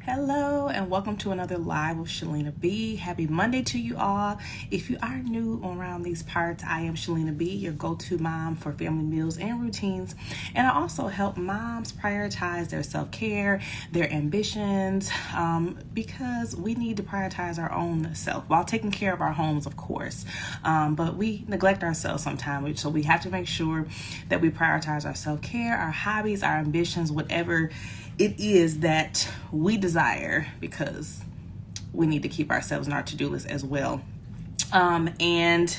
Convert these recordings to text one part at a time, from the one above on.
Hello and welcome to another live with Shalina B. Happy Monday to you all. If you are new around these parts, I am Shalina B, your go-to mom for family meals and routines. And I also help moms prioritize their self-care, their ambitions, because we need to prioritize our own self while taking care of our homes, of course. But we neglect ourselves sometimes, so we have to make sure that we prioritize our self-care, our hobbies, our ambitions, whatever it is that we desire, because we need to keep ourselves on our to-do list as well. And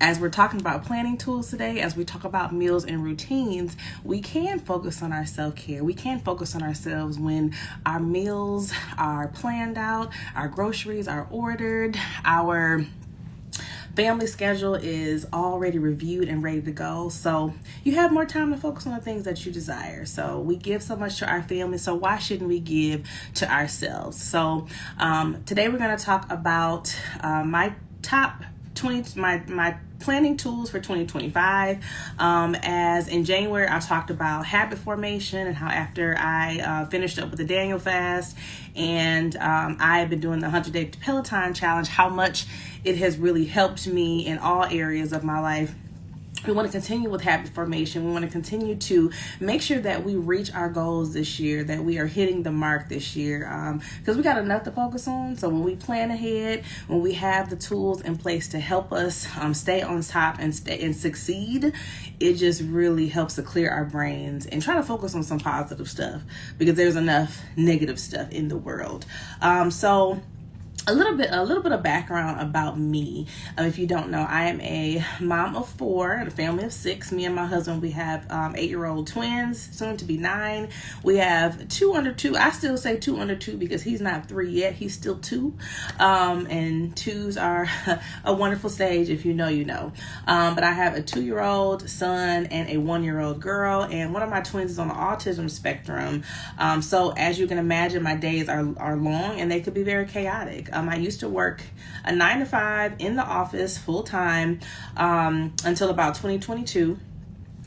as we're talking about planning tools today, as we talk about meals and routines, we can focus on our self-care. We can focus on ourselves when our meals are planned out, our groceries are ordered, our family schedule is already reviewed and ready to go. So you have more time to focus on the things that you desire. So we give so much to our family, so why shouldn't we give to ourselves? So today we're going to talk about my top 20, my planning tools for 2025. As in January, I talked about habit formation and how after I finished up with the Daniel fast and I have been doing the 100-day Peloton challenge, how much it has really helped me in all areas of my life. We want to continue with habit formation. We want to continue to make sure that we reach our goals this year, that we are hitting the mark this year, because we got enough to focus on. So when we plan ahead, when we have the tools in place to help us stay on top and succeed, it just really helps to clear our brains and try to focus on some positive stuff, because there's enough negative stuff in the world. So a little bit of background about me. If you don't know, I am a mom of 4 and a family of 6. Me and my husband, we have 8-year-old twins, soon to be 9. We have 2 under 2. I still say 2 under 2 because he's not 3 yet. He's still 2. And 2s are a wonderful stage. If you know, you know. But I have a 2-year-old son and a 1-year-old girl. And one of my twins is on the autism spectrum. So as you can imagine, my days are long and they could be very chaotic. I used to work a 9 to 5 in the office full time until about 2022.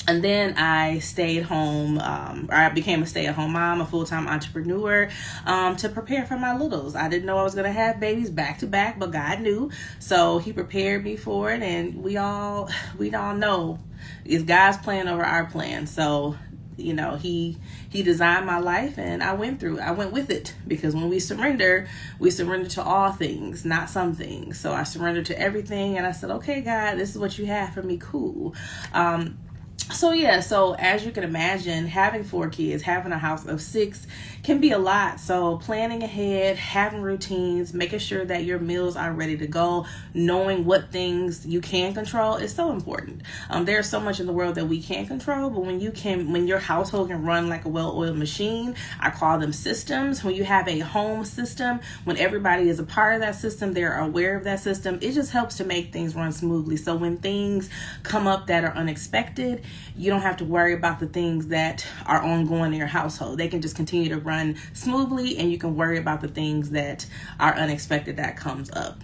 And then I stayed home, or I became a stay-at-home mom, a full-time entrepreneur, to prepare for my littles. I didn't know I was going to have babies back to back, but God knew. So he prepared me for it, and we all know it's God's plan over our plan. So you know, he designed my life and I went with it, because when we surrender to all things, not some things. So I surrendered to everything and I said, okay, God, this is what you have for me. Cool. So as you can imagine, having 4 kids, having a house of 6 can be a lot. So planning ahead, having routines, making sure that your meals are ready to go, knowing what things you can control is so important. There's so much in the world that we can't control, but when your household can run like a well-oiled machine, I call them systems. When you have a home system, when everybody is a part of that system, they're aware of that system, it just helps to make things run smoothly. So when things come up that are unexpected, you don't have to worry about the things that are ongoing in your household. They can just continue to run smoothly, and you can worry about the things that are unexpected that comes up.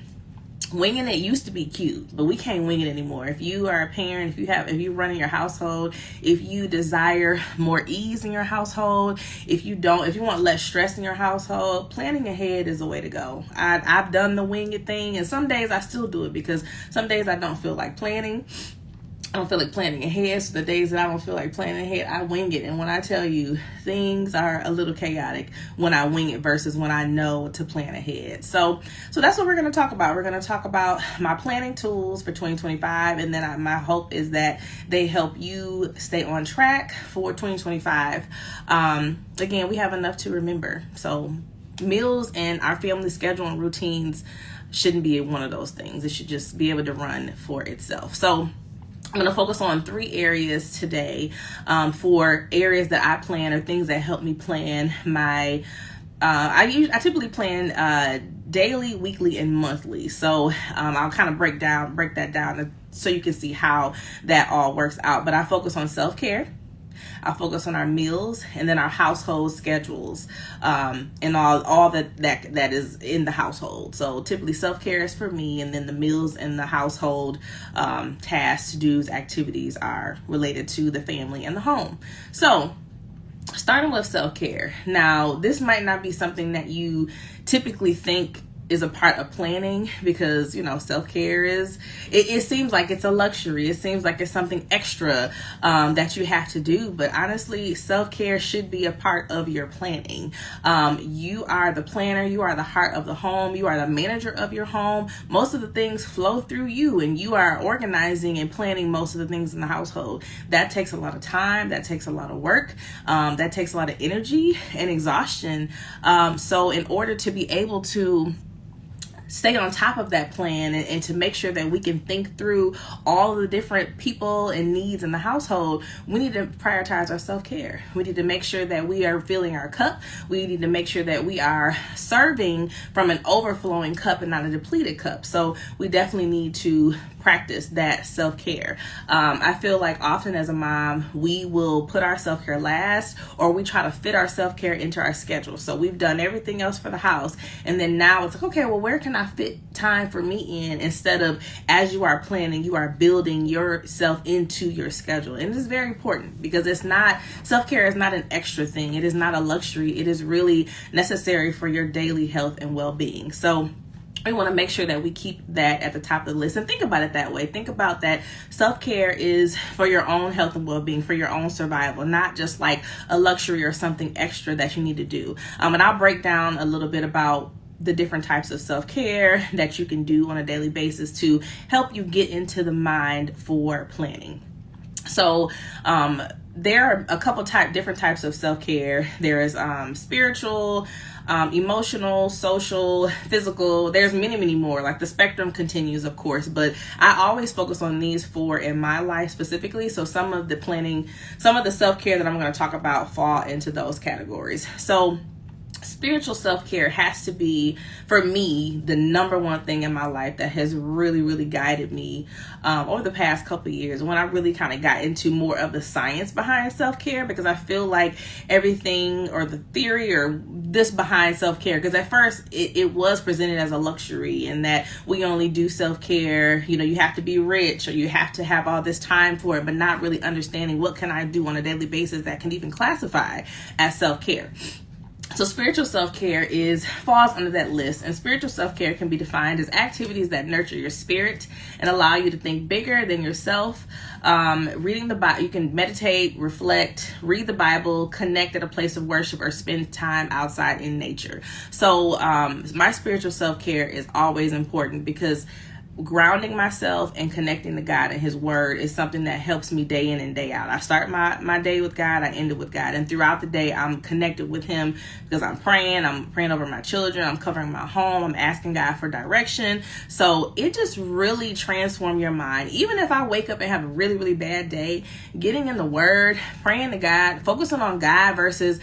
Winging it used to be cute, but we can't wing it anymore. If you are a parent, if you're running your household, if you desire more ease in your household, if you want less stress in your household, planning ahead is the way to go. I've done the wing it thing, and some days I still do it, because some days I don't feel like planning. I don't feel like planning ahead. So the days that I don't feel like planning ahead, I wing it. And when I tell you, things are a little chaotic when I wing it versus when I know to plan ahead. So that's what we're going to talk about. We're going to talk about my planning tools for 2025. And then my hope is that they help you stay on track for 2025. Again, we have enough to remember. So meals and our family schedule and routines shouldn't be one of those things. It should just be able to run for itself. So I'm going to focus on 3 areas today, for areas that I plan, or things that help me plan my, I typically plan daily, weekly, and monthly. So I'll kind of break that down so you can see how that all works out. But I focus on self-care. I focus on our meals, and then our household schedules, and all that is in the household. So typically self-care is for me, and then the meals and the household tasks, to-dos, activities are related to the family and the home. So starting with self-care. Now, this might not be something that you typically think is a part of planning, because self-care is, it seems like it's a luxury. It seems like it's something extra that you have to do, but honestly, self-care should be a part of your planning. You are the planner, you are the heart of the home, you are the manager of your home. Most of the things flow through you, and you are organizing and planning most of the things in the household. That takes a lot of time, that takes a lot of work, that takes a lot of energy and exhaustion. So in order to be able to stay on top of that plan and to make sure that we can think through all of the different people and needs in the household, we need to prioritize our self-care. We need to make sure that we are filling our cup. We need to make sure that we are serving from an overflowing cup and not a depleted cup. So we definitely need to practice that self-care. I feel like often as a mom, we will put our self-care last, or we try to fit our self-care into our schedule. So we've done everything else for the house, and then now it's like, okay, well, where can I fit time for me in? Instead of, as you are planning, you are building yourself into your schedule. And this is very important, because self-care is not an extra thing. It is not a luxury. It is really necessary for your daily health and well-being. So we want to make sure that we keep that at the top of the list, and think about it that way. Think about that self-care is for your own health and well-being, for your own survival, not just like a luxury or something extra that you need to do. And I'll break down a little bit about the different types of self-care that you can do on a daily basis to help you get into the mind for planning. So there are a couple different types of self-care. There is spiritual, emotional, social, physical. There's many, many more. Like, the spectrum continues, of course, but I always focus on these four in my life specifically. So some of the self-care that I'm going to talk about fall into those categories. So spiritual self-care has to be, for me, the number one thing in my life that has really, really guided me over the past couple of years, when I really kind of got into more of the science behind self-care, because I feel like everything, or the theory or this behind self-care, because at first it was presented as a luxury, and that we only do self-care, you have to be rich, or you have to have all this time for it, but not really understanding what can I do on a daily basis that can even classify as self-care. So spiritual self-care falls under that list, and spiritual self-care can be defined as activities that nurture your spirit and allow you to think bigger than yourself. Reading the Bible, you can meditate, reflect, read the Bible, connect at a place of worship, or spend time outside in nature. So my spiritual self-care is always important, because grounding myself and connecting to God and His Word is something that helps me day in and day out. I start my day with God, I end it with God, and throughout the day I'm connected with Him, because I'm praying over my children, I'm covering my home, I'm asking God for direction. So it just really transforms your mind. Even if I wake up and have a really, really bad day, getting in the Word, praying to God, focusing on God versus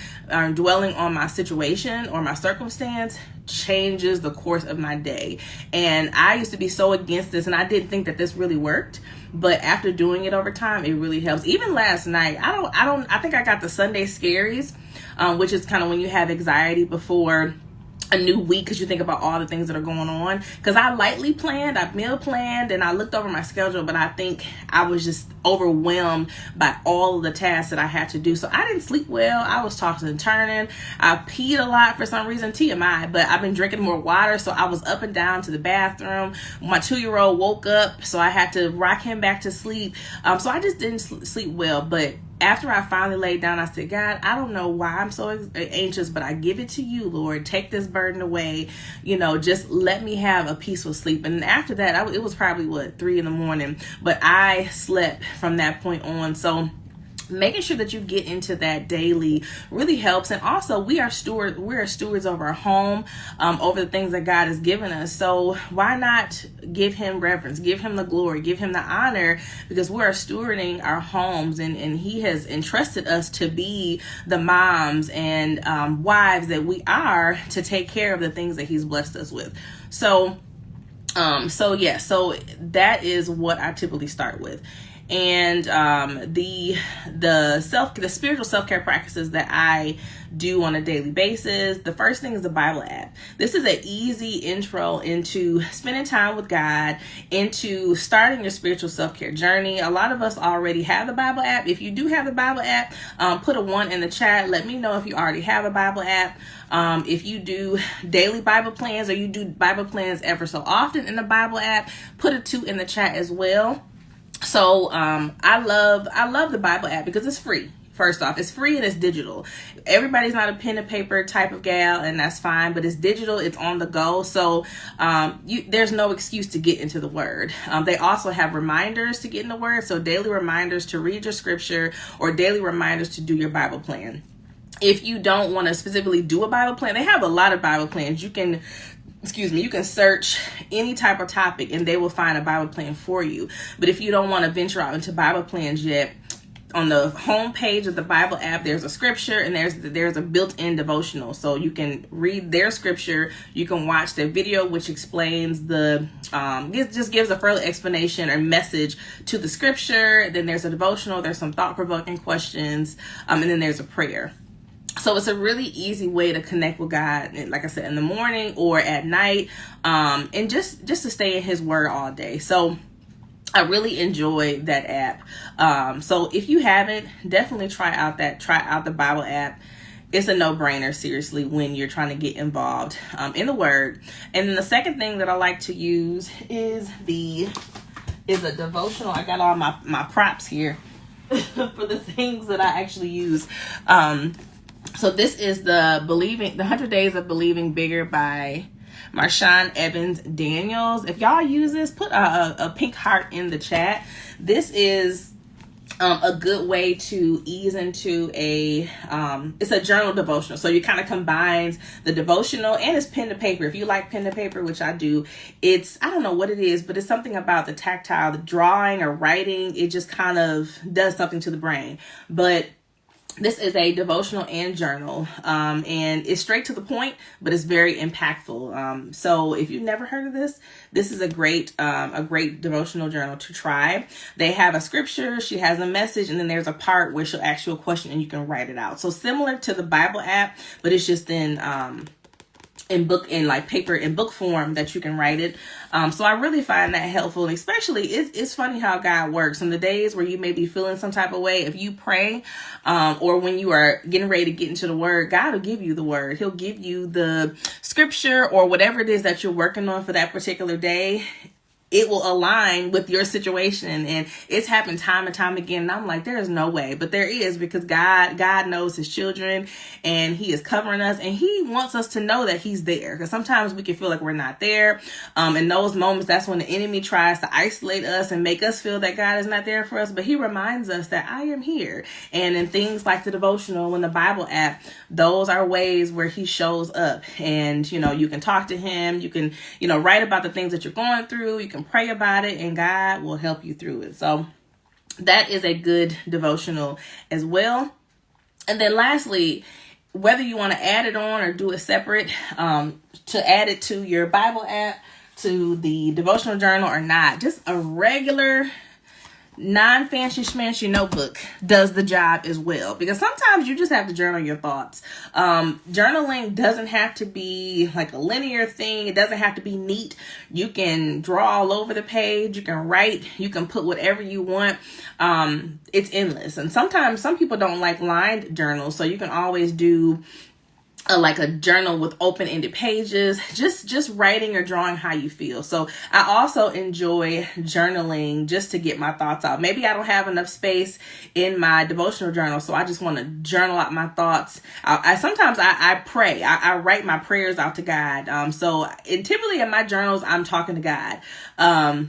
dwelling on my situation or my circumstance changes the course of my day. And I used to be so against this, and I didn't think that this really worked, but after doing it over time, it really helps. Even last night, I think I got the Sunday scaries, which is kind of when you have anxiety before a new week, because you think about all the things that are going on. Because I lightly planned, I meal planned, and I looked over my schedule, but I think I was just overwhelmed by all of the tasks that I had to do. So I didn't sleep well. I was tossing and turning. I peed a lot for some reason, TMI, but I've been drinking more water, so I was up and down to the bathroom. My 2-year-old woke up, so I had to rock him back to sleep. So I just didn't sleep well. But after I finally laid down, I said, God, I don't know why I'm so anxious, but I give it to you, Lord. Take this burden away. Just let me have a peaceful sleep. And after that, it was probably 3 a.m, but I slept from that point on. So making sure that you get into that daily really helps. And also, we are stewards of our home, over the things that God has given us. So why not give Him reverence, give Him the glory, give Him the honor, because we are stewarding our homes, and He has entrusted us to be the moms and wives that we are, to take care of the things that He's blessed us with. So that is what I typically start with. And the spiritual self-care practices that I do on a daily basis. The first thing is the Bible app. This is an easy intro into spending time with God, into starting your spiritual self-care journey. A lot of us already have the Bible app. If you do have the Bible app, put a 1 in the chat. Let me know if you already have a Bible app. If you do daily Bible plans or you do Bible plans ever so often in the Bible app, put a 2 in the chat as well. So I love the Bible app because it's free. First off, it's free and it's digital. Everybody's not a pen and paper type of gal, and that's fine, but it's digital, it's on the go. So there's no excuse to get into the word. They also have reminders to get in the word. So daily reminders to read your scripture or daily reminders to do your Bible plan. If you don't want to specifically do a Bible plan, they have a lot of Bible plans. You can search any type of topic and they will find a Bible plan for you. But if you don't want to venture out into Bible plans yet, on the home page of the Bible app, there's a scripture and there's a built-in devotional. So you can read their scripture. You can watch their video, which explains just gives a further explanation or message to the scripture. Then there's a devotional. There's some thought-provoking questions. And then there's a prayer. So it's a really easy way to connect with God, like I said, in the morning or at night, and just to stay in his word all day. So I really enjoy that app. So if you haven't, definitely try out the Bible app. It's a no-brainer, seriously, when you're trying to get involved in the word. And then the second thing that I like to use is a devotional. I got all my props here for the things that I actually use. So this is the 100 Days of Believing Bigger by Marshawn Evans Daniels. If y'all use this, put a pink heart in the chat. This is a good way to ease into it's a journal devotional. So you kind of combines the devotional and it's pen to paper. If you like pen to paper, which I do, I don't know what it is, but it's something about the tactile, the drawing or writing. It just kind of does something to the brain. But this is a devotional and journal, and it's straight to the point, but it's very impactful. So if you've never heard of this is a great devotional journal to try. They have a scripture, she has a message, and then there's a part where she'll ask you a question and you can write it out. So similar to the Bible app, but it's just in paper and book form that you can write it. So I really find that helpful. And especially it's funny how God works. On the days where you may be feeling some type of way, if you pray, or when you are getting ready to get into the word, God will give you the word. He'll give you the scripture or whatever it is that you're working on for that particular day. It will align with your situation. And it's happened time and time again. And I'm like, there is no way, but there is, because God knows his children and he is covering us and he wants us to know that he's there. Because sometimes we can feel like we're not there. In those moments, that's when the enemy tries to isolate us and make us feel that God is not there for us. But he reminds us that I am here. And in things like the devotional and the Bible app, those are ways where he shows up. And, you can talk to him. You can, write about the things that you're going through. You can pray about it and God will help you through it. So that is a good devotional as well. And then lastly, whether you want to add it on or do it separate, to add it to your Bible app, to the devotional journal or not, just a regular non-fancy schmancy notebook does the job as well, because sometimes you just have to journal your thoughts. Journaling doesn't have to be like a linear thing. It doesn't have to be neat. You can draw all over the page. You can write. You can put whatever you want. It's endless. And sometimes some people don't like lined journals, so you can always do like a journal with open-ended pages, just writing or drawing how you feel. So I also enjoy journaling just to get my thoughts out. Maybe I don't have enough space in my devotional journal, so I just want to journal out my thoughts. Sometimes I pray. I write my prayers out to God. Typically in my journals, I'm talking to God.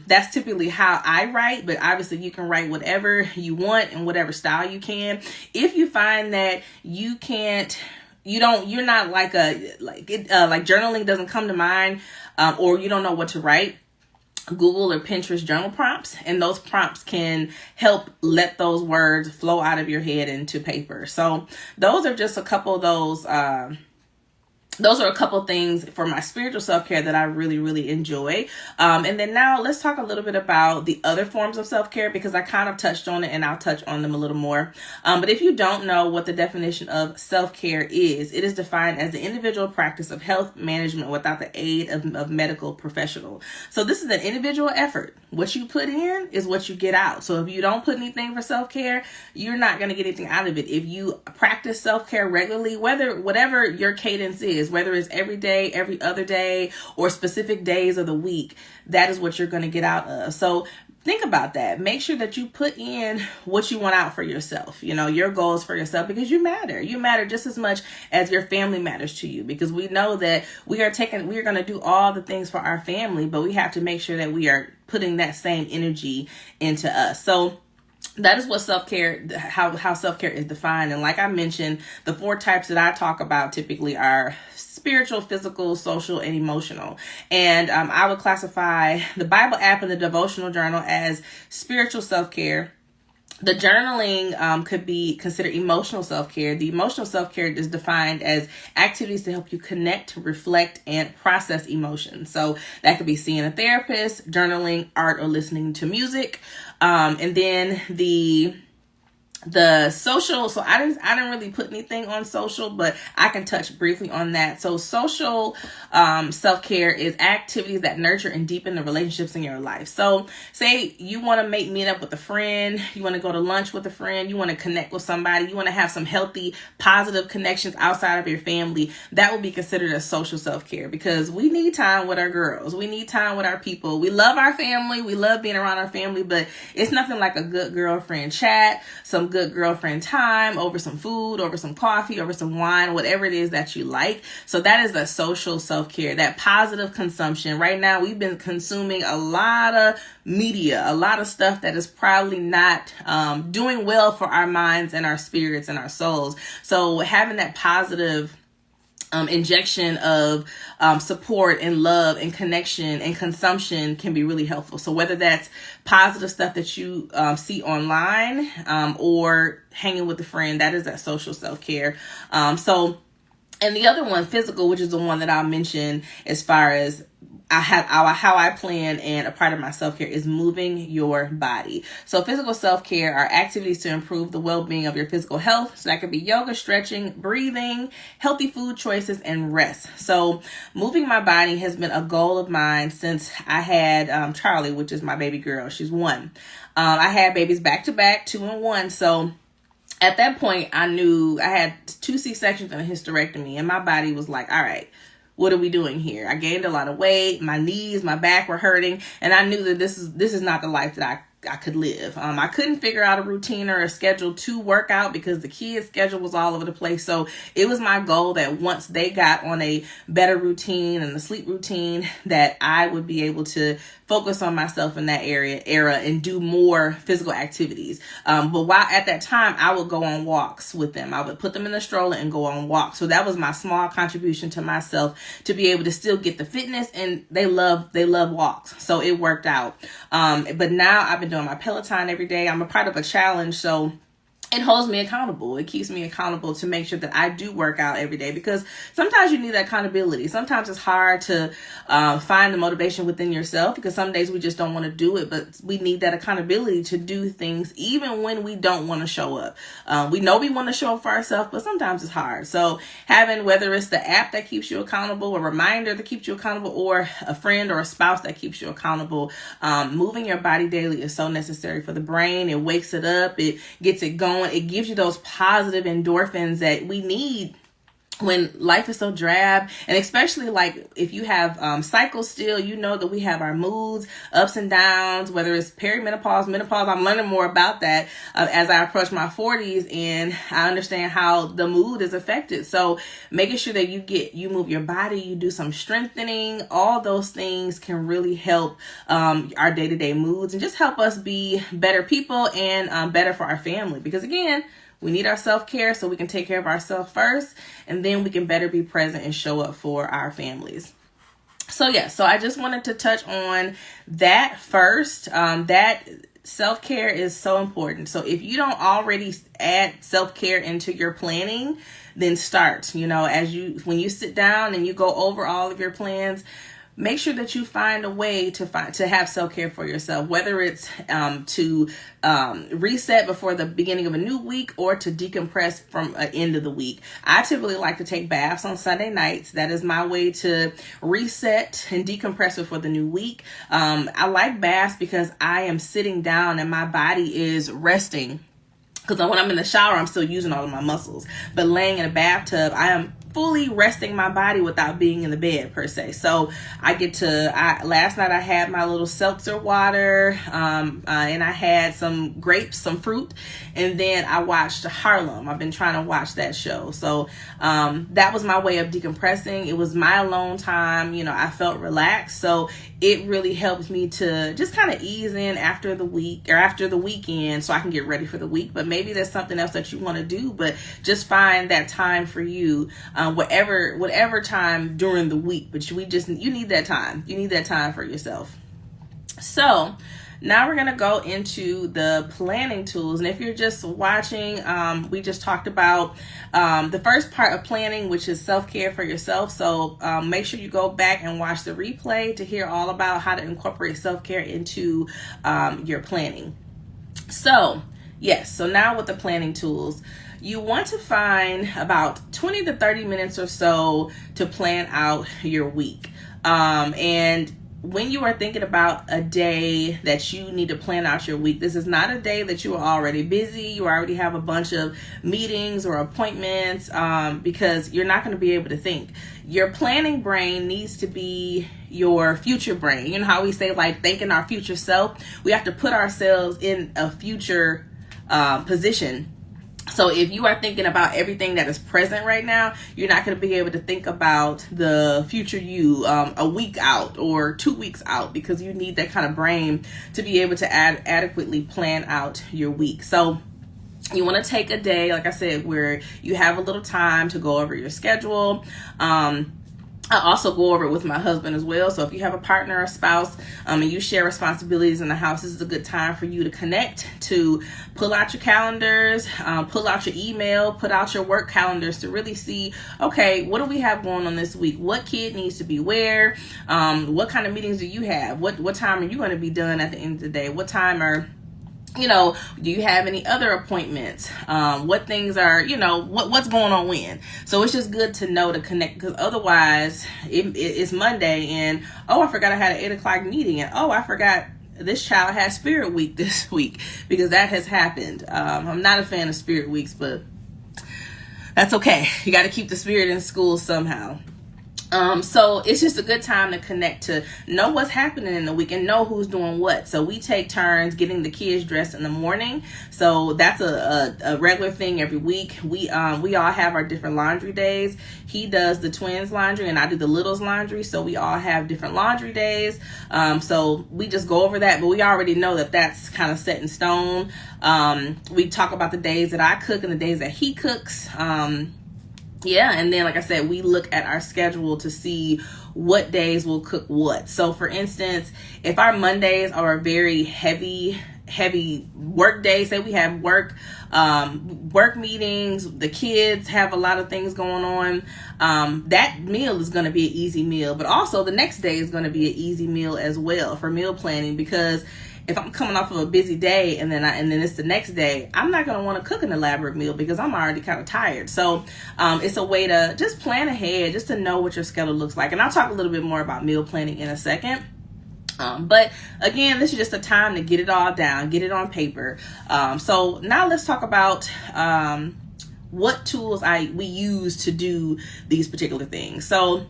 That's typically how I write, but obviously you can write whatever you want in whatever style you can. If you find that you can't, you're not like journaling doesn't come to mind, or you don't know what to write, Google or Pinterest journal prompts, and those prompts can help let those words flow out of your head into paper. So those are just a couple of those those are a couple things for my spiritual self-care that I really, really enjoy. And then now let's talk a little bit about the other forms of self-care, because I kind of touched on it and I'll touch on them a little more. But if you don't know what the definition of self-care is, it is defined as the individual practice of health management without the aid of medical professional. So this is an individual effort. What you put in is what you get out. So if you don't put anything for self-care, you're not going to get anything out of it. If you practice self-care regularly, whatever your cadence is, whether it's every day, every other day, or specific days of the week, that is what you're going to get out of. So think about that. Make sure that you put in what you want out for yourself, your goals for yourself, because you matter. You matter just as much as your family matters to you, because we know that we are going to do all the things for our family, but we have to make sure that we are putting that same energy into us. So that is what self-care, how self-care is defined. And like I mentioned, the 4 types that I talk about typically are spiritual, physical, social, and emotional. And I would classify the Bible app and the devotional journal as spiritual self-care. The journaling could be considered emotional self-care. The emotional self-care is defined as activities to help you connect, reflect, and process emotions. So that could be seeing a therapist, journaling, art, or listening to music. And then the social, so I didn't really put anything on social, but I can touch briefly on that. So social self-care is activities that nurture and deepen the relationships in your life. So say you want to meet up with a friend, you want to go to lunch with a friend, you want to connect with somebody, you want to have some healthy, positive connections outside of your family. That would be considered as social self-care, because we need time with our girls. We need time with our people. We love our family. We love being around our family, but it's nothing like a good girlfriend chat, some good girlfriend time over some food, over some coffee, over some wine, whatever it is that you like. So that is a social self-care, that positive consumption. Right now, we've been consuming a lot of media, a lot of stuff that is probably not doing well for our minds and our spirits and our souls. So having that positive injection of support and love and connection and consumption can be really helpful. So whether that's positive stuff that you see online or hanging with a friend, that is that social self-care. And the other one, physical, which is the one that I'll mention as far as how I plan, and a part of my self-care is moving your body. So physical self-care are activities to improve the well-being of your physical health. So that could be yoga, stretching, breathing, healthy food choices, and rest. So moving my body has been a goal of mine since I had Charlie, which is my baby girl. She's 1. I had babies back to back, 2 and 1. So at that point, I knew I had 2 C-sections and a hysterectomy, and my body was like, all right, what are we doing here? I gained a lot of weight. My knees, my back were hurting. And I knew that this is not the life that I could live. I couldn't figure out a routine or a schedule to work out because the kids' schedule was all over the place. So it was my goal that once they got on a better routine and a sleep routine, that I would be able to focus on myself in that era and do more physical activities. But while at that time, I would go on walks with them. I would put them in the stroller and go on walks. So that was my small contribution to myself to be able to still get the fitness, and they love walks. So it worked out. But now I've been doing my Peloton every day. I'm a part of a challenge, so it holds me accountable. It keeps me accountable to make sure that I do work out every day, because sometimes you need that accountability. Sometimes it's hard to find the motivation within yourself, because some days we just don't want to do it, but we need that accountability to do things even when we don't want to show up. We know we want to show up for ourselves, but sometimes it's hard. So having, whether it's the app that keeps you accountable, a reminder that keeps you accountable, or a friend or a spouse that keeps you accountable, moving your body daily is so necessary for the brain. It wakes it up. It gets it going. It gives you those positive endorphins that we need when life is so drab. And especially like if you have cycles still, you know that we have our moods, ups and downs, whether it's perimenopause, menopause. I'm learning more about that as I approach my 40s, and I understand how the mood is affected. So making sure that you move your body, you do some strengthening, all those things can really help our day-to-day moods and just help us be better people and better for our family. Because again, we need our self-care so we can take care of ourselves first, and then we can better be present and show up for our families. So I just wanted to touch on that first. That self-care is so important. So if you don't already add self-care into your planning, then start. When you sit down and you go over all of your plans, make sure that you find a way to have self-care for yourself, whether it's to reset before the beginning of a new week or to decompress from an end of the week. I typically like to take baths on Sunday nights. That is my way to reset and decompress before the new week. I like baths because I am sitting down and my body is resting. Because when I'm in the shower, I'm still using all of my muscles. But laying in a bathtub, I am fully resting my body without being in the bed per se. So last night I had my little seltzer water, and I had some grapes, some fruit, and then I watched Harlem. I've been trying to watch that show. So that was my way of decompressing. It was my alone time. I felt relaxed. So it really helped me to just kind of ease in after the week or after the weekend so I can get ready for the week. But maybe there's something else that you want to do, but just find that time for you, whatever time during the week. But you need that time. You need that time for yourself. So now we're going to go into the planning tools. And if you're just watching, we just talked about the first part of planning, which is self-care for yourself. So make sure you go back and watch the replay to hear all about how to incorporate self-care into your planning. So yes, so now with the planning tools, you want to find about 20 to 30 minutes or so to plan out your week. And when you are thinking about a day that you need to plan out your week, this is not a day that you are already busy. You already have a bunch of meetings or appointments, because you're not going to be able to think. Your planning brain needs to be your future brain. You know how we say, like, thinking our future self? We have to put ourselves in a future position. So if you are thinking about everything that is present right now, you're not going to be able to think about the future you a week out or 2 weeks out, because you need that kind of brain to be able to adequately plan out your week. So you want to take a day, like I said, where you have a little time to go over your schedule. I also go over it with my husband as well. So if you have a partner or spouse and you share responsibilities in the house, this is a good time for you to connect, to pull out your calendars, pull out your email, put out your work calendars to really see, okay, what do we have going on this week? What kid needs to be where? What kind of meetings do you have? What time are you going to be done at the end of the day? What time are do you have any other appointments? What things are, what's going on when? So it's just good to know to connect, because otherwise it's Monday and, oh, I forgot I had an 8 o'clock meeting, and oh, I forgot this child has Spirit Week this week, because that has happened. I'm not a fan of Spirit Weeks, but that's okay. You got to keep the spirit in school somehow. So it's just a good time to connect, to know what's happening in the week and know who's doing what. So we take turns getting the kids dressed in the morning. So that's a regular thing every week. We all have our different laundry days. He does the twins' laundry and I do the littles' laundry. So we all have different laundry days. So we just go over that, but we already know that that's kind of set in stone. We talk about the days that I cook and the days that he cooks. And then, like I said, we look at our schedule to see what days we'll cook what. So for instance, if our Mondays are a very heavy work day, say we have work meetings, the kids have a lot of things going on, that meal is going to be an easy meal, but also the next day is going to be an easy meal as well for meal planning, because if I'm coming off of a busy day and then it's the next day, I'm not going to want to cook an elaborate meal because I'm already kind of tired. So it's a way to just plan ahead, just to know what your schedule looks like. And I'll talk a little bit more about meal planning in a second. But again, this is just a time to get it all down, get it on paper. So now let's talk about what tools we use to do these particular things. So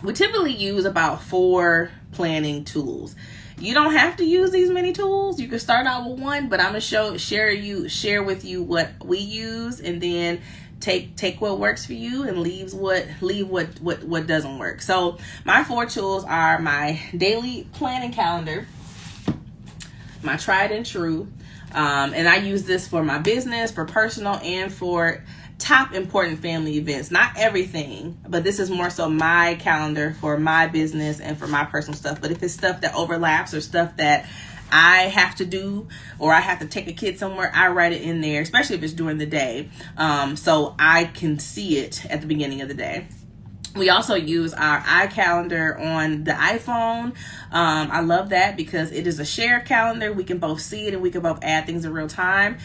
we typically use about 4 planning tools. You don't have to use these many tools. You can start out with one, but I'm gonna share with you what we use, and then take what works for you and leave what doesn't work. So my 4 tools are my daily planning calendar, my tried and true, and I use this for my business, for personal, and for top important family events. Not everything, but this is more so my calendar for my business and for my personal stuff. But if it's stuff that overlaps or stuff that I have to do, or I have to take a kid somewhere, I write it in there, especially if it's during the day, so I can see it at the beginning of the day. We also use our iCalendar on the iPhone. I love that because it is a shared calendar. We can both see it and we can both add things in real time.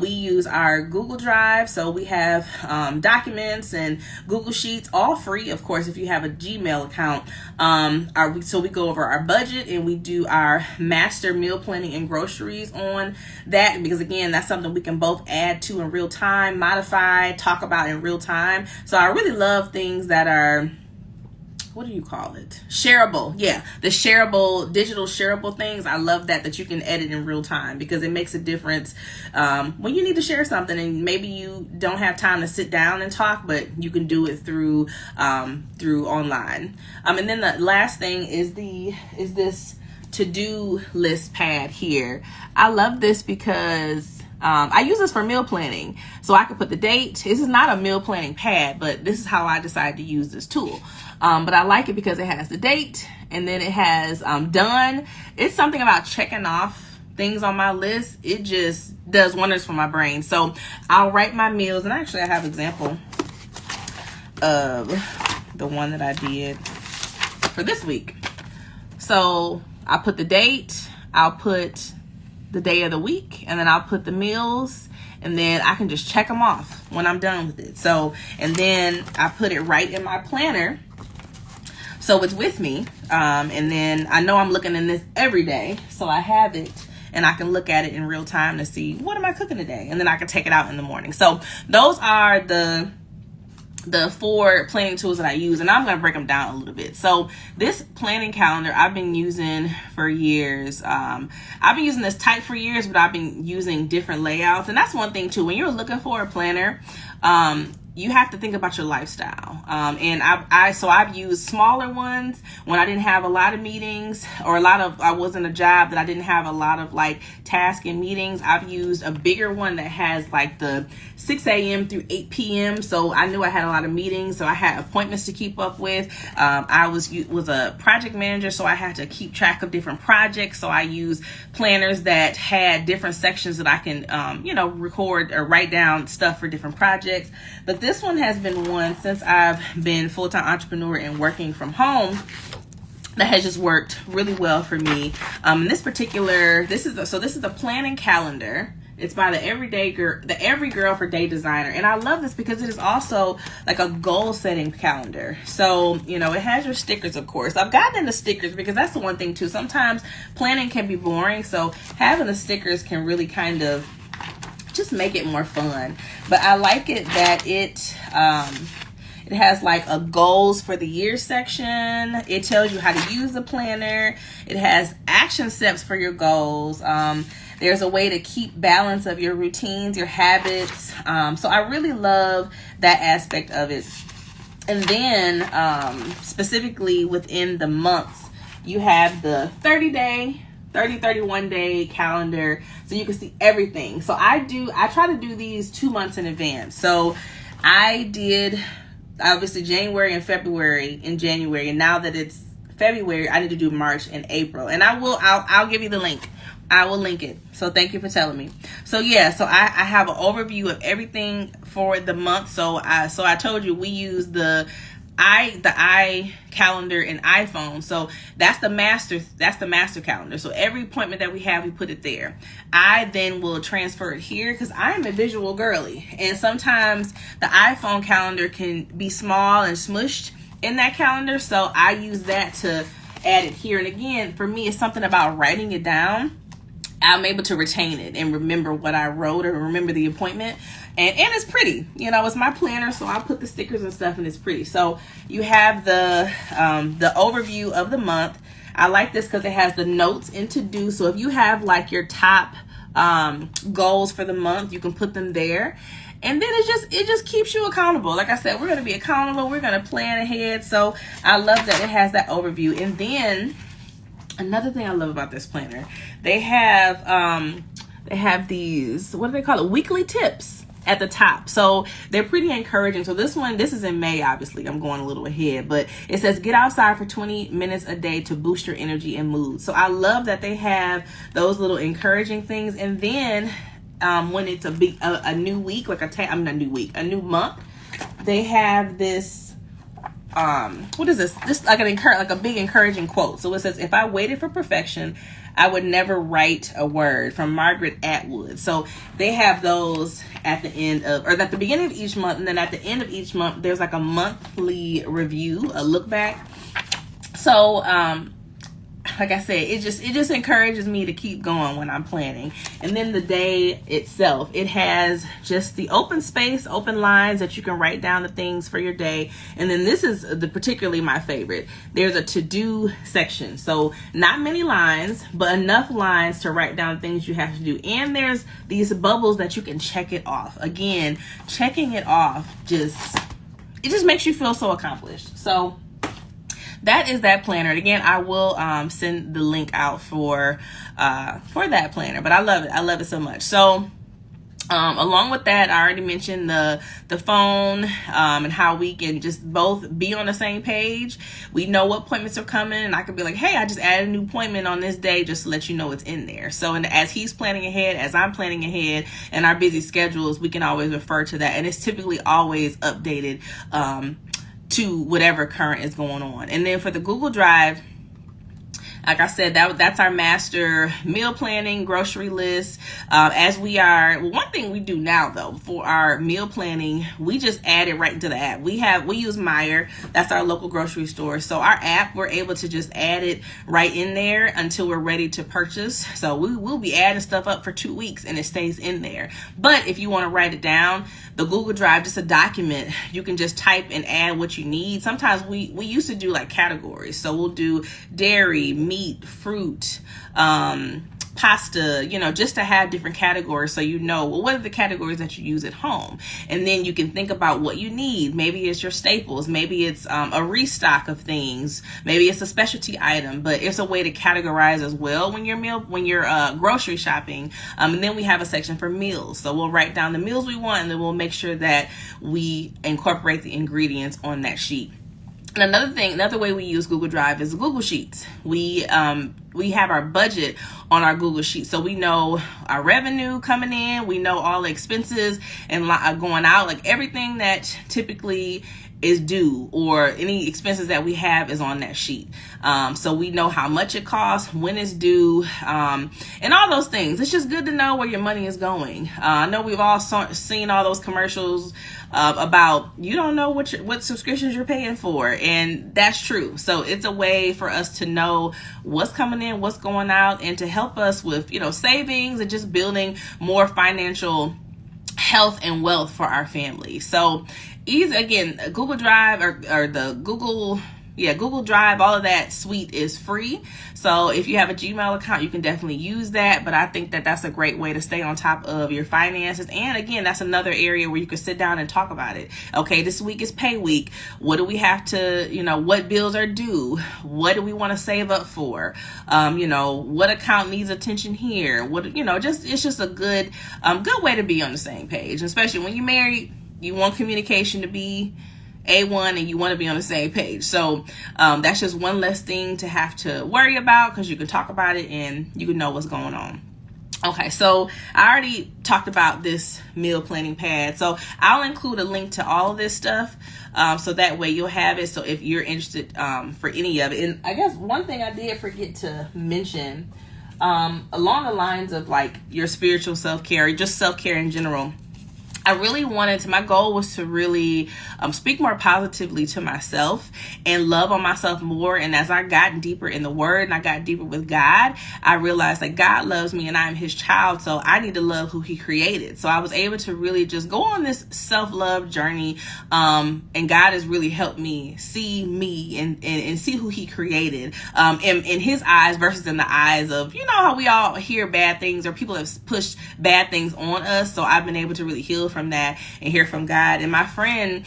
We use our Google Drive, so we have documents and Google Sheets, all free, of course, if you have a Gmail account. So we go over our budget and we do our master meal planning and groceries on that, because again, that's something we can both add to in real time, modify, talk about in real time. So I really love things that are, what do you call it? Shareable. Yeah, the shareable, digital shareable things. I love that you can edit in real time, because it makes a difference when you need to share something and maybe you don't have time to sit down and talk, but you can do it through online. And then the last thing is this to-do list pad here. I love this because I use this for meal planning, so I can put the date. This is not a meal planning pad, but this is how I decided to use this tool. But I like it because it has the date, and then it has done. It's something about checking off things on my list. It just does wonders for my brain. So I'll write my meals, and actually I have an example of the one that I did for this week. So I put the date, I'll put the day of the week, and then I'll put the meals, and then I can just check them off when I'm done with it. So, and then I put it right in my planner, so it's with me, and then I know I'm looking in this every day, so I have it and I can look at it in real time to see what am I cooking today, and then I can take it out in the morning. So those are the 4 planning tools that I use, and I'm going to break them down a little bit. So this planning calendar I've been using for years. I've been using this type for years, but I've been using different layouts. And that's one thing too, when you're looking for a planner, you have to think about your lifestyle. And I've used smaller ones when I didn't have a lot of meetings, or I was in a job that I didn't have a lot of like tasks and meetings. I've used a bigger one that has like the 6 a.m. through 8 p.m. So I knew I had a lot of meetings, so I had appointments to keep up with. I was a project manager, so I had to keep track of different projects. So I use planners that had different sections that I can, record or write down stuff for different projects. But this one has been one since I've been full-time entrepreneur and working from home that has just worked really well for me. This is the planning calendar. It's by the Every Girl for Day Designer. And I love this because it is also like a goal setting calendar. So, it has your stickers, of course. I've gotten into stickers because that's the one thing too. Sometimes planning can be boring. So having the stickers can really kind of just make it more fun. But I like it that it has like a goals for the year section. It tells you how to use the planner. It has action steps for your goals. There's a way to keep balance of your routines, your habits. So I really love that aspect of it. And then specifically within the months, you have the 31 day calendar, so you can see everything. So I try to do these 2 months in advance. So I did obviously January and February in January, and now that it's February, I need to do March and April. And I'll give you the link. I will link it. So thank you for telling me. So yeah, so I have an overview of everything for the month. So I told you we use the iCalendar in iPhone. So that's the master calendar. So every appointment that we have, we put it there. I then will transfer it here because I'm a visual girly, and sometimes the iPhone calendar can be small and smushed in that calendar. So I use that to add it here. And again, for me, it's something about writing it down. I'm able to retain it and remember what I wrote or remember the appointment. And it's pretty, it's my planner, so I'll put the stickers and stuff, and it's pretty. So you have the overview of the month. I like this because it has the notes and to do. So if you have like your top goals for the month, you can put them there. And then it just keeps you accountable. Like I said, we're going to be accountable. We're going to plan ahead. So I love that it has that overview. And then another thing I love about this planner, they have these, what do they call it? Weekly tips. at the top. So they're pretty encouraging. So this is in May, obviously. I'm going a little ahead, but it says get outside for 20 minutes a day to boost your energy and mood. So I love that they have those little encouraging things. And then when it's a new week, like a new month, they have this, what is this? This like a big encouraging quote. So it says, if I waited for perfection, I would never write a word, from Margaret Atwood. So they have those at the end of, or at the beginning of each month, and then at the end of each month, there's like a monthly review, a look back. So, like I said, it just encourages me to keep going when I'm planning. And then the day itself, it has just the open space, open lines that you can write down the things for your day. And then this is particularly my favorite. There's a to-do section. So not many lines, but enough lines to write down things you have to do. And there's these bubbles that you can check it off. Again, checking it off it just makes you feel so accomplished. So that is that planner. And again, I will send the link out for that planner. But I love it. I love it so much. So along with that, I already mentioned the phone and how we can just both be on the same page. We know what appointments are coming, and I could be like, hey, I just added a new appointment on this day, just to let you know it's in there. So, and as he's planning ahead, as I'm planning ahead, and our busy schedules, we can always refer to that. And it's typically always updated to whatever current is going on. And then for the Google Drive, like I said, that's our master meal planning grocery list. One thing we do now though, for our meal planning, we just add it right into the app. We use Meijer. That's our local grocery store. So our app, we're able to just add it right in there until we're ready to purchase. So we will be adding stuff up for 2 weeks and it stays in there. But if you want to write it down, the Google Drive, just a document, you can just type and add what you need. Sometimes we used to do like categories. So we'll do dairy, meat, fruit, pasta, just to have different categories so what are the categories that you use at home. And then you can think about what you need. Maybe it's your staples. Maybe it's a restock of things. Maybe it's a specialty item, but it's a way to categorize as well when you're grocery shopping. And then we have a section for meals. So we'll write down the meals we want, and then we'll make sure that we incorporate the ingredients on that sheet. And another way we use Google Drive is Google Sheets. We have our budget on our Google Sheet. So we know our revenue coming in, we know all the expenses and going out, like everything that typically is due or any expenses that we have is on that sheet. So we know how much it costs, when it's due, and all those things. It's just good to know where your money is going. I know we've all seen all those commercials about you don't know what subscriptions you're paying for, and that's true. So it's a way for us to know what's coming in, what's going out, and to help us with savings and just building more financial health and wealth for our family. So again, Google Drive or the Google Drive, all of that suite is free. So if you have a Gmail account, you can definitely use that. But I think that that's a great way to stay on top of your finances. And again, that's another area where you can sit down and talk about it. Okay, this week is pay week. What do we have to, what bills are due? What do we want to save up for? What account needs attention here? It's just a good way to be on the same page. Especially when you're married, you want communication to be A1 and you want to be on the same page. So that's just one less thing to have to worry about, because you can talk about it and you can know what's going on. Okay, so I already talked about this meal planning pad. So I'll include a link to all of this stuff so that way you'll have it. So if you're interested for any of it. And I guess one thing I did forget to mention along the lines of like your spiritual self-care or just self-care in general, I really my goal was to really speak more positively to myself and love on myself more. And as I got deeper in the word and I got deeper with God, I realized that God loves me and I am his child. So I need to love who he created. So I was able to really just go on this self-love journey. And God has really helped me see me and see who he created in his eyes versus in the eyes of, how we all hear bad things or people have pushed bad things on us. So I've been able to really heal from that and hear from God. And my friend,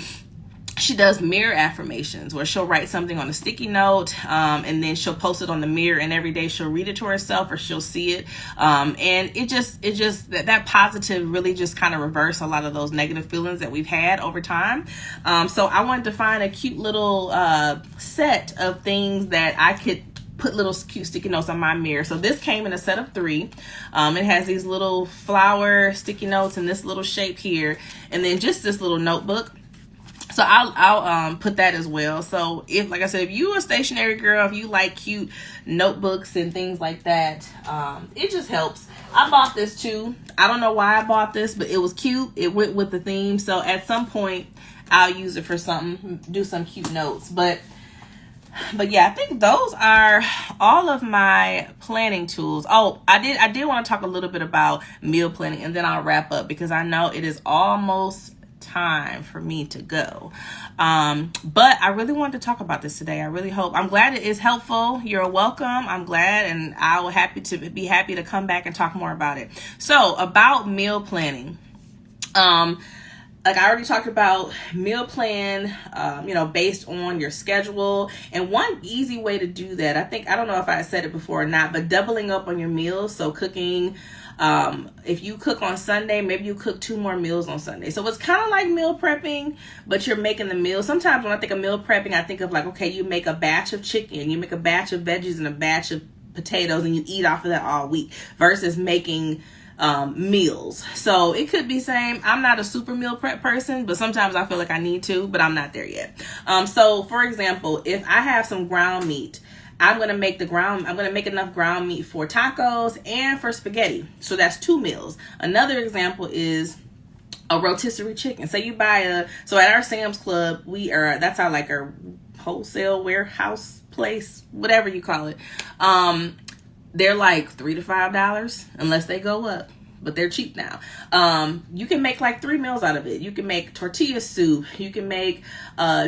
she does mirror affirmations where she'll write something on a sticky note, and then she'll post it on the mirror, and every day she'll read it to herself or she'll see it. And it just that positive really just kind of reverse a lot of those negative feelings that we've had over time. So I wanted to find a cute little set of things that I could put little cute sticky notes on my mirror. So this came in a set of 3. It has these little flower sticky notes in this little shape here, and then just this little notebook. So I'll put that as well. So if, like I said, if you're a stationary girl, if you like cute notebooks and things like that, it just helps. I bought this too. I don't know why I bought this, but it was cute. It went with the theme. So at some point I'll use it for something, do some cute notes. But yeah, I think those are all of my planning tools. Oh, I did want to talk a little bit about meal planning, and then I'll wrap up because I know it is almost time for me to go. But I really wanted to talk about this today. I'm glad it is helpful. You're welcome. I'm glad, and I will be happy to come back and talk more about it. So about meal planning. Like I already talked about, meal plan, based on your schedule. And one easy way to do that, I don't know if I said it before or not, but doubling up on your meals. So cooking, if you cook on Sunday, maybe you cook 2 more meals on Sunday. So it's kind of like meal prepping, but you're making the meal. Sometimes when I think of meal prepping, I think of like, okay, you make a batch of chicken, you make a batch of veggies and a batch of potatoes, and you eat off of that all week, versus making meals. So it could be same. I'm not a super meal prep person, but sometimes I feel like I need to, but I'm not there yet. So for example, if I have some ground meat, I'm going to make enough ground meat for tacos and for spaghetti. So that's 2 meals. Another example is a rotisserie chicken. Say you buy so at our Sam's Club, that's our wholesale warehouse place, whatever you call it. They're like $3 to $5 unless they go up, but they're cheap now. You can make like 3 meals out of it. You can make tortilla soup. You can make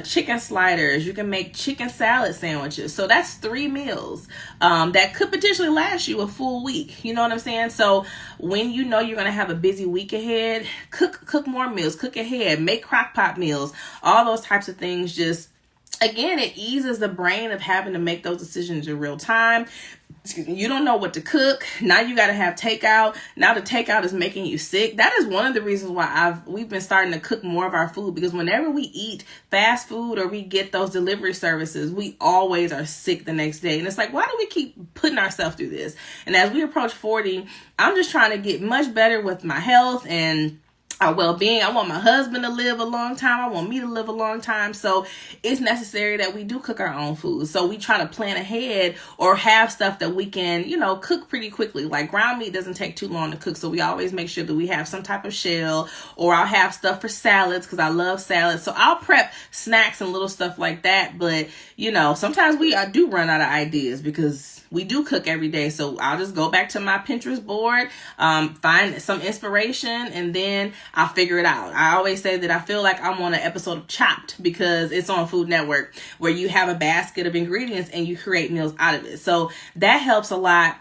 chicken sliders. You can make chicken salad sandwiches. So that's 3 meals that could potentially last you a full week. You know what I'm saying? So when you know you're going to have a busy week ahead, cook more meals, cook ahead, make crock pot meals, all those types of things. Just, again, it eases the brain of having to make those decisions in real time. You don't know what to cook. Now you got to have takeout. Now the takeout is making you sick. That is one of the reasons why we've been starting to cook more of our food, because whenever we eat fast food or we get those delivery services, we always are sick the next day. And it's like, why do we keep putting ourselves through this? And as we approach 40, I'm just trying to get much better with my health and our well-being. I want my husband to live a long time. I want me to live a long time. So it's necessary that we do cook our own food. So we try to plan ahead or have stuff that we can, cook pretty quickly. Like ground meat doesn't take too long to cook. So we always make sure that we have some type of shell, or I'll have stuff for salads because I love salads. So I'll prep snacks and little stuff like that. But, sometimes I do run out of ideas because we do cook every day. So I'll just go back to my Pinterest board, find some inspiration, and then I'll figure it out. I always say that I feel like I'm on an episode of Chopped because it's on Food Network, where you have a basket of ingredients and you create meals out of it. So that helps a lot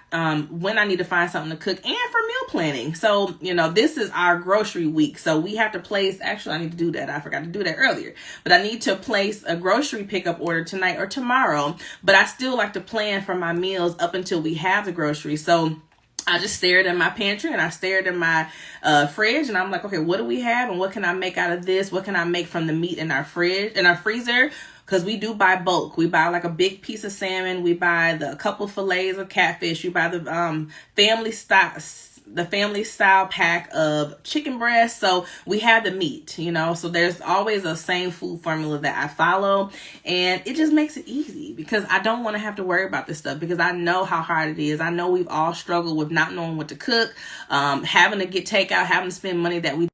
when I need to find something to cook, and for meal planning. So, this is our grocery week. So we have to place, actually I need to do that. I forgot to do that earlier, but I need to place a grocery pickup order tonight or tomorrow, but I still like to plan for my meals up until we have the groceries. So I just stared in my pantry and I stared in my fridge, and I'm like, okay, what do we have and what can I make out of this? What can I make from the meat in our freezer? Because we do buy bulk. We buy like a big piece of salmon. We buy a couple fillets of catfish. You buy the family style pack of chicken breast. So we have the meat, so there's always a same food formula that I follow, and it just makes it easy because I don't want to have to worry about this stuff, because I know how hard it is. I know we've all struggled with not knowing what to cook, having to get takeout, having to spend money that we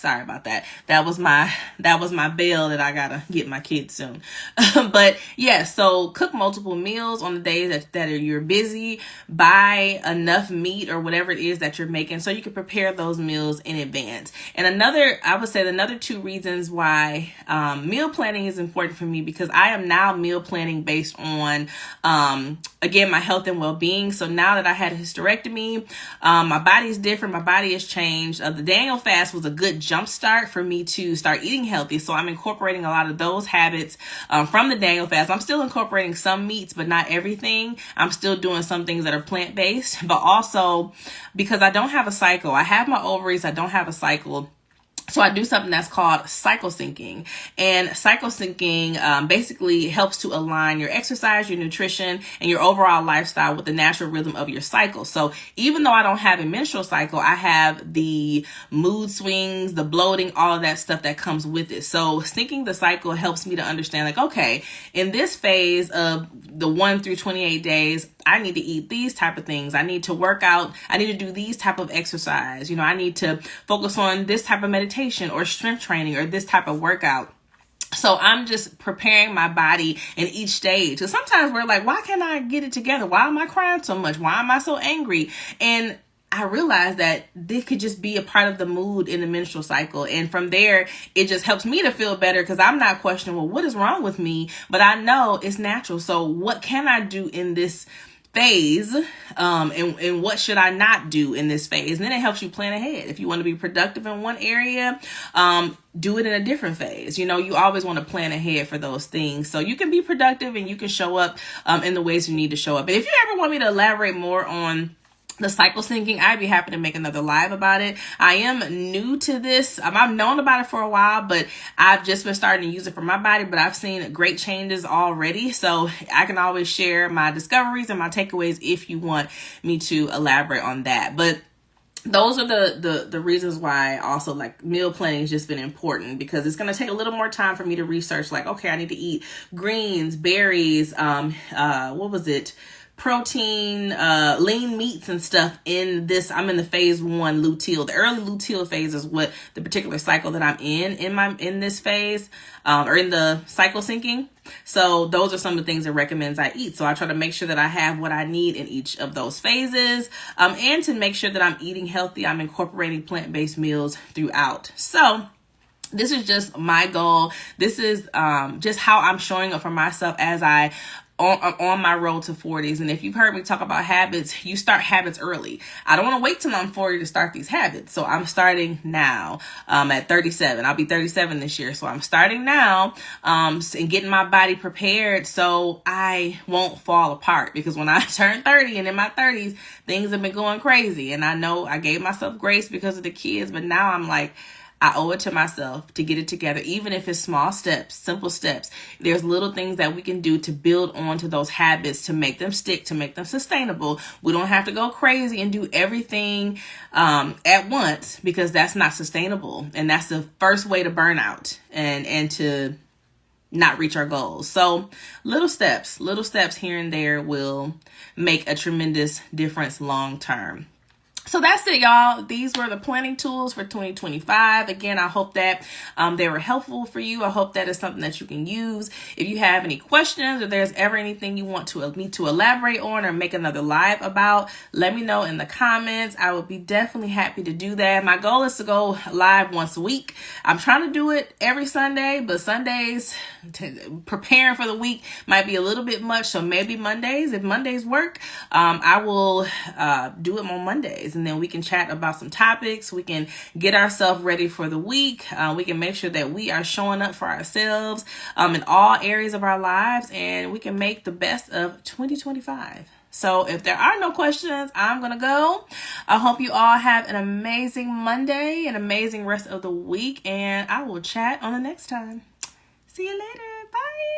Sorry about that. That was my bail that I gotta get my kids soon. But yeah, so cook multiple meals on the days that you're busy. Buy enough meat or whatever it is that you're making so you can prepare those meals in advance. And I would say another 2 reasons why meal planning is important for me, because I am now meal planning based on again, my health and well-being. So now that I had a hysterectomy, my body is different. My body has changed. The Daniel fast was a good jumpstart for me to start eating healthy. So I'm incorporating a lot of those habits from the Daniel fast. I'm still incorporating some meats, but not everything. I'm still doing some things that are plant-based, but also because I don't have a cycle. I have my ovaries. I don't have a cycle. So I do something that's called cycle syncing, and cycle syncing basically helps to align your exercise, your nutrition, and your overall lifestyle with the natural rhythm of your cycle. So even though I don't have a menstrual cycle, I have the mood swings, the bloating, all of that stuff that comes with it. So syncing the cycle helps me to understand, like, okay, in this phase of the 1 through 28 days, I need to eat these type of things. I need to work out. I need to do these type of exercise. You know, I need to focus on this type of meditation or strength training or this type of workout. So I'm just preparing my body in each stage. So sometimes we're like, why can't I get it together? Why am I crying so much? Why am I so angry? And I realized that this could just be a part of the mood in the menstrual cycle. And from there, it just helps me to feel better because I'm not questioning, well, what is wrong with me? But I know it's natural. So what can I do in this phase? And what should I not do in this phase? And then it helps you plan ahead. If you want to be productive in one area, do it in a different phase. You know, you always want to plan ahead for those things so you can be productive and you can show up in the ways you need to show up. But if you ever want me to elaborate more on the cycle syncing, I'd be happy to make another live about it. I am new to this. I've known about it for a while, but I've just been starting to use it for my body, but I've seen great changes already. So I can always share my discoveries and my takeaways if you want me to elaborate on that. But those are the reasons why also like meal planning has just been important, because it's going to take a little more time for me to research, like, okay, I need to eat greens, berries, protein, lean meats and stuff in this. I'm in the phase 1 luteal. The early luteal phase is what the particular cycle that I'm in this phase, or in the cycle syncing. So those are some of the things it recommends I eat. So I try to make sure that I have what I need in each of those phases, and to make sure that I'm eating healthy, I'm incorporating plant-based meals throughout. So this is just my goal. This is just how I'm showing up for myself as I'm on my road to 40s. And if you've heard me talk about habits, you start habits early. I don't want to wait till I'm 40 to start these habits. So I'm starting now at 37. I'll be 37 this year. So I'm starting now and getting my body prepared so I won't fall apart. Because when I turn 30 and in my 30s, things have been going crazy. And I know I gave myself grace because of the kids, but now I'm like, I owe it to myself to get it together, even if it's small steps, simple steps. There's little things that we can do to build onto those habits, to make them stick, to make them sustainable. We don't have to go crazy and do everything at once, because that's not sustainable. And that's the first way to burn out and to not reach our goals. So little steps here and there will make a tremendous difference long term. So that's it, y'all. These were the planning tools for 2025. Again, I hope that they were helpful for you. I hope that is something that you can use. If you have any questions or there's ever anything you want me to elaborate on or make another live about, let me know in the comments. I would be definitely happy to do that. My goal is to go live once a week. I'm trying to do it every Sunday, but Sundays, preparing for the week might be a little bit much. So maybe Mondays, if Mondays work, I will do it on Mondays. And then we can chat about some topics. We can get ourselves ready for the week. We can make sure that we are showing up for ourselves in all areas of our lives. And we can make the best of 2025. So if there are no questions, I'm going to go. I hope you all have an amazing Monday, an amazing rest of the week. And I will chat on the next time. See you later. Bye.